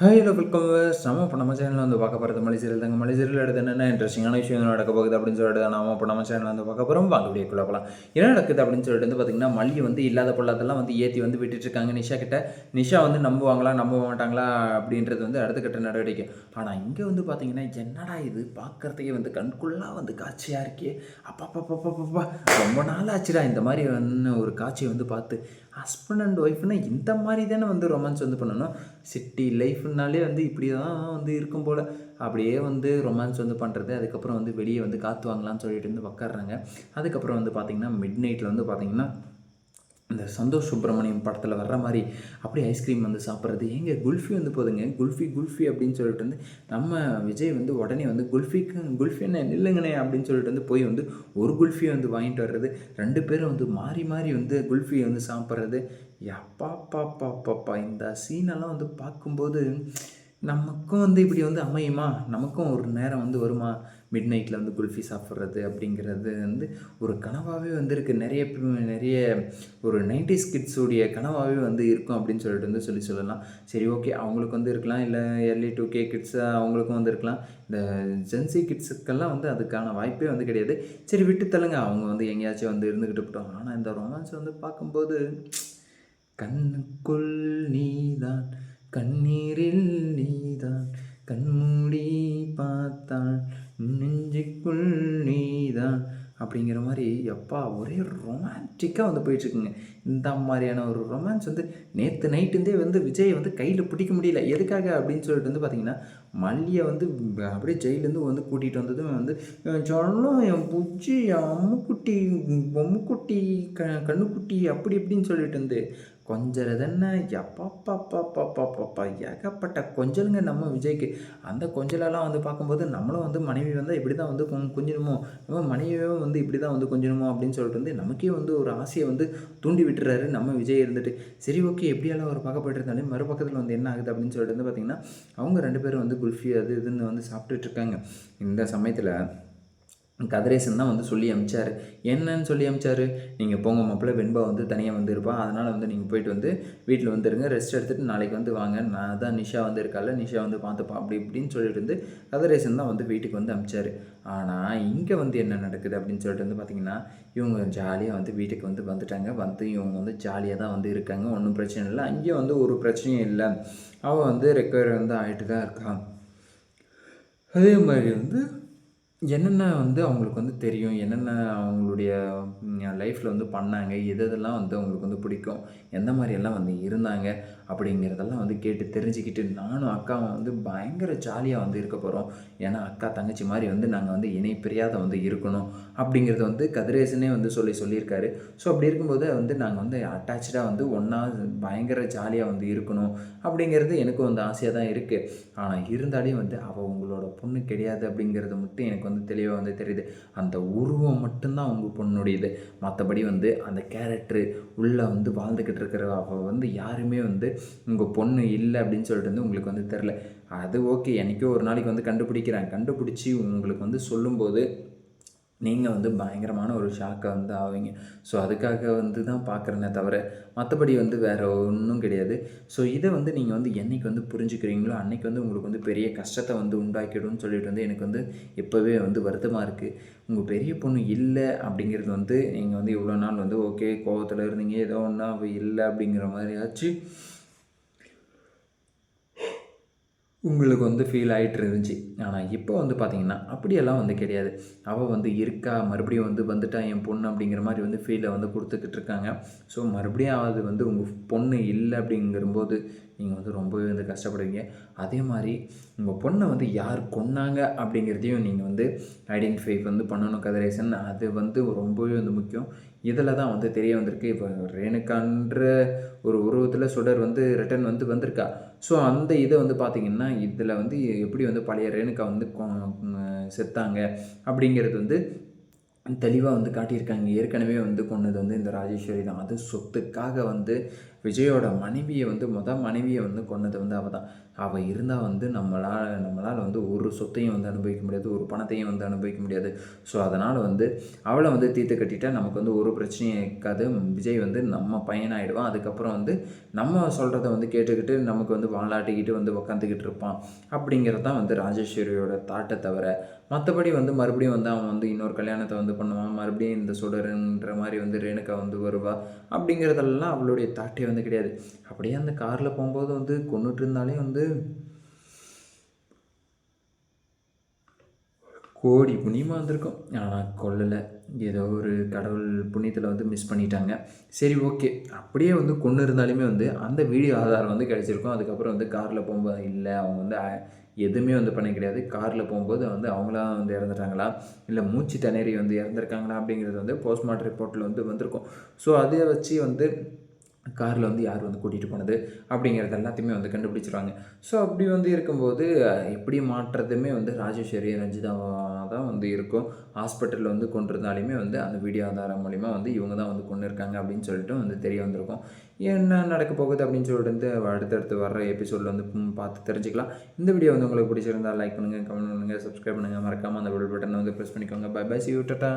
Hi hello welcome நம்ம இப்போ நம்ம சேனலில் வந்து பார்க்க போகிறது மலை சீரியல் தாங்க. மலை சீரியல் எடுத்து என்னென்ன இன்ட்ரெஸ்டிங்கான விஷயம் நடக்க போகுது அப்படின்னு சொல்லிட்டு நம்ம இப்போ நம்ம சேனலில் வந்து பார்க்க போகிறோம். வாங்க வீடியோக்குள்ள போகலாம். என்ன நடக்குது அப்படின்னு சொல்லிட்டு வந்து பார்த்திங்கன்னா, மல்லி வந்து இல்லாத பொருளாதெல்லாம் வந்து ஏற்றி வந்து விட்டுட்டுருக்காங்க நிஷா கிட்ட. நிஷா வந்து நம்புவாங்களா நம்ப மாட்டாங்களா அப்படின்றது வந்து அடுத்த கட்ட நடவடிக்கை. ஆனால் இங்கே வந்து பார்த்திங்கன்னா, என்னடா இது பார்க்குறதுக்கே வந்து கண்குள்ளாக வந்து காட்சியாக இருக்கே, அப்பப்பப்பப்பப்பா ரொம்ப நாள் ஆச்சுடா இந்த மாதிரி வந்து ஒரு காட்சியை வந்து பார்த்து. ஹஸ்பண்ட் அண்ட் ஒய்ஃப்னா இந்த மாதிரி தானே வந்து ரொமான்ஸ் வந்து பண்ணணும். சிட்டி லைஃப்னாலே வந்து இப்படி தான் வந்து இருக்கும் போல். அப்படியே வந்து ரொமான்ஸ் வந்து பண்ணுறது. அதுக்கப்புறம் வந்து வெளியே வந்து காற்று வாங்கலாம்னு சொல்லிட்டு வந்து உக்காடுறாங்க. அதுக்கப்புறம் வந்து பார்த்திங்கன்னா மிட் நைட்டில் வந்து பார்த்திங்கன்னா இந்த சந்தோஷ் சுப்ரமணியம் படத்தில் வர்ற மாதிரி அப்படியே ஐஸ்கிரீம் வந்து சாப்பிட்றது. ஏங்க குல்ஃபி வந்து போதுங்க, குல்ஃபி குல்ஃபி அப்படின்னு சொல்லிட்டு வந்து நம்ம விஜய் வந்து உடனே வந்து குல்ஃபின்னு நில்லுங்கண்ணே அப்படின்னு சொல்லிட்டு வந்து போய் வந்து ஒரு குல்ஃபியை வந்து வாங்கிட்டு வர்றது. ரெண்டு பேரும் வந்து மாறி மாறி வந்து குல்ஃபியை வந்து சாப்பிட்றது. பாப்பா இந்த சீனெல்லாம் வந்து பார்க்கும்போது நமக்கும் வந்து இப்படி வந்து அமையுமா, நமக்கும் ஒரு நேரம் வந்து வருமா மிட் நைட்டில் வந்து குல்ஃபி சாப்பிட்றது அப்படிங்கிறது வந்து ஒரு கனவாகவே வந்துருக்கு. நிறைய ஒரு 90s கிட்ஸுடைய கனவாகவே வந்து இருக்கும் அப்படின்னு சொல்லிட்டு வந்து சொல்லலாம். சரி, ஓகே, அவங்களுக்கு வந்து இருக்கலாம், இல்லை early 2K கிட்ஸ் அவங்களுக்கும் வந்து இருக்கலாம். இந்த ஜென்சி கிட்ஸுக்கெல்லாம் வந்து அதுக்கான வாய்ப்பே வந்து கிடையாது. சரி, விட்டு தள்ளுங்க, அவங்க வந்து எங்கேயாச்சும் வந்து இருந்துக்கிட்டு போட்டோம். ஆனால் இந்த ரொமான்ஸ் வந்து பார்க்கும்போது கண்ணுக்குள் நீதான், கண்ணீரில் நீதான், கண்மூடி பார்த்தான் நெஞ்சுக்குள் நீதான் அப்படிங்கிற மாதிரி எப்பா ஒரே ரொமான்டிக்காக வந்து போயிட்டுருக்குங்க. இந்த மாதிரியான ஒரு ரொமான்ஸ் வந்து நேற்று நைட்டுந்தே வந்து விஜயை வந்து கையில் பிடிக்க முடியல. எதுக்காக அப்படின்னு சொல்லிட்டு வந்து பார்த்திங்கன்னா, மல்லியை வந்து அப்படியே ஜெயிலேருந்து வந்து கூட்டிகிட்டு வந்ததும் வந்து சொன்னால் என் புச்சி, என் அம்முக்குட்டி, பொம்முக்குட்டி, கண்ணுக்குட்டி அப்படி இப்படின்னு சொல்லிட்டு வந்து கொஞ்சறதென்ன எப்பப்பாப்பாப்பாப்பாப்பா ஏகப்பட்ட கொஞ்சலுங்க நம்ம விஜய்க்கு. அந்த கொஞ்சலெல்லாம் வந்து பார்க்கும்போது நம்மளும் வந்து மனைவி வந்தால் இப்படி தான் வந்து கொஞ்சணுமோ, நம்ம மனைவியும் வந்து இப்படி தான் வந்து கொஞ்சணுமோ அப்படின்னு சொல்லிட்டு வந்து நமக்கே வந்து ஒரு ஆசையை வந்து தூண்டி விட்டுறாரு நம்ம விஜய் இருந்துட்டு. சரி, ஓகே, எப்படியெல்லாம் ஒரு பக்கப்பட்டு இருந்தாலே மறுபக்கத்தில் வந்து என்ன ஆகுது அப்படின்னு சொல்லிட்டு வந்து பார்த்திங்கன்னா, அவங்க ரெண்டு பேரும் வந்து குல்ஃபி அது இதுன்னு வந்து சாப்பிட்டுட்ருக்காங்க. இந்த சமயத்தில் கதிரேசன் தான் வந்து சொல்லி அமிச்சார். என்னன்னு சொல்லி அமிச்சார், நீங்கள் போங்க மாப்பிள்ளை, வெண்பா வந்து தனியாக வந்து இருப்பா, அதனால் வந்து நீங்கள் போயிட்டு வந்து வீட்டில் வந்துருங்க, ரெஸ்ட் எடுத்துகிட்டு நாளைக்கு வந்து வாங்க, நான் தான் நிஷா வந்து இருக்கால, நிஷா வந்து பார்த்துப்பா அப்படி இப்படின்னு சொல்லிட்டு வந்து கதிரேசன் தான் வந்து வீட்டுக்கு வந்து அமிச்சார். ஆனால் இங்கே வந்து என்ன நடக்குது அப்படின்னு சொல்லிட்டு வந்து பார்த்திங்கன்னா, இவங்க ஜாலியாக வந்து வீட்டுக்கு வந்து வந்துட்டாங்க. வந்து இவங்க வந்து ஜாலியாக தான் வந்து இருக்காங்க, ஒன்றும் பிரச்சனை இல்லை. அங்கேயும் வந்து ஒரு பிரச்சனையும் இல்லை. அவள் வந்து ரெக்கவர் வந்து ஆகிட்டு தான் இருக்கான். அதே மாதிரி வந்து என்னென்ன வந்து அவங்களுக்கு வந்து தெரியும், என்னென்ன அவங்களுடைய லைஃப்பில் வந்து பண்ணாங்க, எதெல்லாம் வந்து அவங்களுக்கு வந்து பிடிக்கும், எந்த மாதிரியெல்லாம் வந்து இருந்தாங்க அப்படிங்கிறதெல்லாம் வந்து கேட்டு தெரிஞ்சுக்கிட்டு நானும் அக்காவும் வந்து பயங்கர ஜாலியாக வந்து இருக்க போகிறோம். ஏன்னா அக்கா தங்கச்சி மாதிரி வந்து நாங்கள் வந்து இணை பிரியாத வந்து இருக்கணும் அப்படிங்கிறத வந்து கதிரேசனே வந்து சொல்லியிருக்காரு. ஸோ அப்படி இருக்கும்போது வந்து நாங்கள் வந்து அட்டாச்சாக வந்து ஒன்றா பயங்கர ஜாலியாக வந்து இருக்கணும் அப்படிங்கிறது எனக்கும் வந்து ஆசையாக தான் இருக்குது. ஆனால் இருந்தாலே வந்து அவள் உங்களோட பொண்ணு கிடையாது அப்படிங்கிறது மட்டும் எனக்கு வந்து தெளிவாக வந்து தெரியுது. அந்த உருவம் மட்டும்தான் உங்கள் பொண்ணுடையது. மற்றபடி வந்து அந்த கேரக்டரு உள்ளே வந்து வாழ்ந்துக்கிட்டு இருக்கிற அவள் வந்து யாருமே வந்து உங்கள் பொண்ணு இல்லை அப்படின்னு சொல்லிட்டு வந்து உங்களுக்கு வந்து தெரில. அது ஓகே, என்றைக்கோ ஒரு நாளைக்கு வந்து கண்டுபிடிச்சி உங்களுக்கு வந்து சொல்லும்போது நீங்கள் வந்து பயங்கரமான ஒரு ஷாக்கை வந்து ஆவீங்க. ஸோ அதுக்காக வந்து தான் பார்க்குறேனே தவிர மற்றபடி வந்து வேறு ஒன்றும் கிடையாது. ஸோ இதை வந்து நீங்கள் வந்து என்றைக்கு வந்து புரிஞ்சுக்கிறீங்களோ அன்றைக்கி வந்து உங்களுக்கு வந்து பெரிய கஷ்டத்தை வந்து உண்டாக்கிடும்னு சொல்லிட்டு வந்து எனக்கு வந்து இப்போவே வந்து வருத்தமாக இருக்குது. உங்கள் பெரிய பொண்ணு இல்லை அப்படிங்கிறது வந்து நீங்கள் வந்து இவ்வளோ நாள் வந்து ஓகே கோவத்தில் இருந்தீங்க, ஏதோ ஒன்றா அவள் இல்லை அப்படிங்கிற மாதிரியாச்சு உங்களுக்கு வந்து ஃபீல் ஆகிட்டு இருந்துச்சு. ஆனால் இப்போ வந்து பார்த்திங்கன்னா அப்படியெல்லாம் வந்து கிடையாது. அவள் வந்து இருக்கா, மறுபடியும் வந்து வந்துட்டா என் பொண்ணு அப்படிங்கிற மாதிரி வந்து ஃபீலை வந்து கொடுத்துக்கிட்டு இருக்காங்க. ஸோ மறுபடியும் அது வந்து உங்கள் பொண்ணு இல்லை அப்படிங்கிறபோது நீங்கள் வந்து ரொம்பவே வந்து கஷ்டப்படுவீங்க. அதே மாதிரி உங்கள் பொண்ணை வந்து யார் கொன்னாங்க அப்படிங்கிறதையும் நீங்கள் வந்து ஐடென்டிஃபை வந்து பண்ணணும் கதிரேசன். அது வந்து ரொம்பவே வந்து முக்கியம். இதில் தான் வந்து தெரிய வந்திருக்கு. இப்போ ரேணுகான்ற ஒரு உருவத்தில் சுடர் வந்து ரிட்டன் வந்து வந்திருக்கா. ஸோ அந்த இதை வந்து பார்த்திங்கன்னா இதில் வந்து எப்படி வந்து பழைய ரேணுகா வந்து செத்தாங்க அப்படிங்கிறது வந்து தெளிவாக வந்து காட்டியிருக்காங்க. ஏற்கனவே வந்து கொன்னது வந்து இந்த ராஜேஸ்வரி தான். அது சொத்துக்காக வந்து விஜயோட மனைவியை வந்து மனைவியை வந்து கொன்னது வந்து அவள் தான். அவள் இருந்தால் வந்து நம்மளால் வந்து ஒரு சொத்தையும் வந்து அனுபவிக்க முடியாது, ஒரு பணத்தையும் வந்து அனுபவிக்க முடியாது. ஸோ அதனால் வந்து அவளை வந்து தீர்த்து கட்டிட்டா நமக்கு வந்து ஒரு பிரச்சனையும் இருக்காது. விஜய் வந்து நம்ம பையனாகிடுவான். அதுக்கப்புறம் வந்து நம்ம சொல்கிறத வந்து கேட்டுக்கிட்டு நமக்கு வந்து வாலாட்டிக்கிட்டு வந்து உக்காந்துக்கிட்டு இருப்பான். அப்படிங்கிறது தான் வந்து ராஜேஸ்வரியோட தாட்டை தவிர, மற்றபடி வந்து மறுபடியும் வந்து அவன் வந்து இன்னொரு கல்யாணத்தை வந்து பண்ணுவான். மறுபடியும் இந்த சுடருன்ற மாதிரி வந்து ரேணுகா வந்து வருவா. அப்படிங்கிறதெல்லாம் அவளுடைய தாட்டே வந்து கிடையாது. அப்படியே அந்த காரில் போகும்போது வந்து கொண்டுட்டு இருந்தாலே வந்து கோடி புண்ணியமாக வந்திருக்கும். ஆனால் கொல்லலை. ஏதோ ஒரு கடவுள் புண்ணியத்தில் வந்து மிஸ் பண்ணிட்டாங்க. சரி, ஓகே. அப்படியே வந்து கொன்று இருந்தாலுமே வந்து அந்த வீடியோ ஆதாரம் வந்து கிடச்சிருக்கும். அதுக்கப்புறம் வந்து காரில் போகும்போது இல்லை, அவங்க வந்து எதுவுமே வந்து பண்ண கிடையாது. காரில் போகும்போது வந்து அவங்களா வந்து இறந்துட்டாங்களா, இல்லை மூச்சு திணறி வந்து இறந்துருக்காங்களா அப்படிங்கிறது வந்து போஸ்ட்மார்ட்டம் ரிப்போர்ட்டில் வந்து வந்திருக்கும். ஸோ அதை வச்சு வந்து காரில் வந்து யார் வந்து கூட்டிகிட்டு போனது அப்படிங்கிறது எல்லாத்தையுமே வந்து கண்டுபிடிச்சிருவாங்க. ஸோ அப்படி வந்து இருக்கும்போது எப்படி மாற்றுறதுமே வந்து ராஜேஸ்வரி ரஞ்சிதாவாக தான் வந்து இருக்கும். ஹாஸ்பிட்டலில் வந்து கொண்டிருந்தாலுமே வந்து அந்த வீடியோ ஆதாரம் மூலிமா வந்து இவங்க தான் வந்து கொண்டு இருக்காங்க அப்படின்னு சொல்லிட்டு வந்து தெரிய வந்திருக்கும். என்ன நடக்க போகுது அப்படின்னு சொல்லிட்டு வந்து அடுத்தடுத்து வர்ற எபிசோடில் வந்து பார்த்து தெரிஞ்சுக்கலாம். இந்த வீடியோ வந்து உங்களுக்கு பிடிச்சிருந்தால் லைக் பண்ணுங்கள், கமெண்ட் பண்ணுங்கள், சப்ஸ்கிரைப் பண்ணுங்கள். மறக்காமல் அந்த பெல் பட்டனை வந்து ப்ரெஸ் பண்ணிக்கோங்க. Bye bye, see you, Tata.